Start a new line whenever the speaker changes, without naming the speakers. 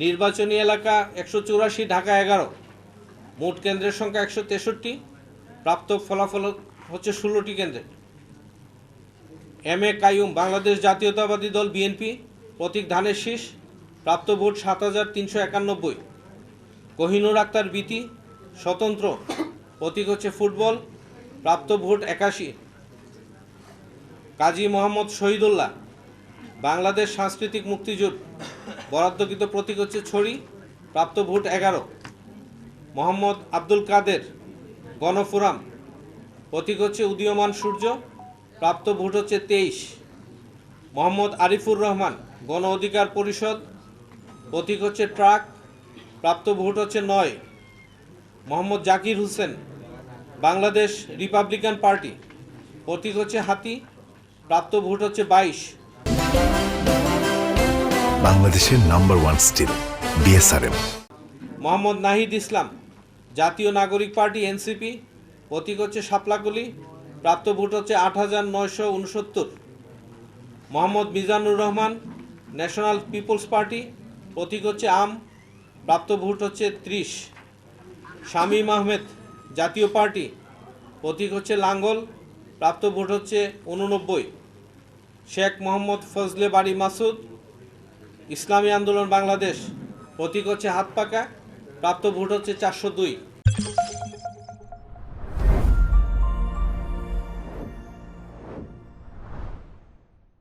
নির্বাচনী এলাকা 184, ঢাকা 11। মোট কেন্দ্রের সংখ্যা 163। প্রাপ্ত ফলাফল হচ্ছে 16টি কেন্দ্রে। এম এ কাইয়ুম, বাংলাদেশ জাতীয়তাবাদী দল বিএনপি, প্রতীক ধানের শীষ, প্রাপ্ত ভোট 7391। কোহিনুর আক্তার বিতি, স্বতন্ত্র, প্রতীক হচ্ছে ফুটবল, প্রাপ্ত ভোট 81। কাজী মোহাম্মদ শহীদুল্লাহ, বাংলাদেশ সাংস্কৃতিক মুক্তিজোট, বরাদ্দকৃত প্রতীক হচ্ছে ছড়ি, প্রাপ্ত ভোট 11। মোহাম্মদ আব্দুল কাদের, গণফোরাম, প্রতীক হচ্ছে উদীয়মান সূর্য, প্রাপ্ত ভোট হচ্ছে 23। মোহাম্মদ আরিফুর রহমান, গণ অধিকার পরিষদ, প্রতীক হচ্ছে ট্রাক, প্রাপ্ত ভোট হচ্ছে 9। মোহাম্মদ জাকির হোসেন, বাংলাদেশ রিপাবলিকান পার্টি, প্রতীক হচ্ছে হাতি, প্রাপ্ত ভোট হচ্ছে 22।
বাংলাদেশের number 1 steel BSRM.
Mohammad Nahid Islam, Jatiya Nagorik party NCP, প্রতীক হচ্ছে শাপলাকলি, প্রাপ্ত ভোট হচ্ছে 8969। Mohammad Mizanur Rahman, national people's party, প্রতীক হচ্ছে আম, প্রাপ্ত ভোট হচ্ছে 30। শামীম আহমেদ, জাতীয় পার্টি, প্রতীক হচ্ছে লাঙ্গল, প্রাপ্ত ভোট হচ্ছে 89। শেখ মোহাম্মদ ফজলে বাড়ি মাসুদ, ইসলামী আন্দোলন বাংলাদেশ, প্রতীক হচ্ছে হাতপাকা, প্রাপ্ত ভোট হচ্ছে 402।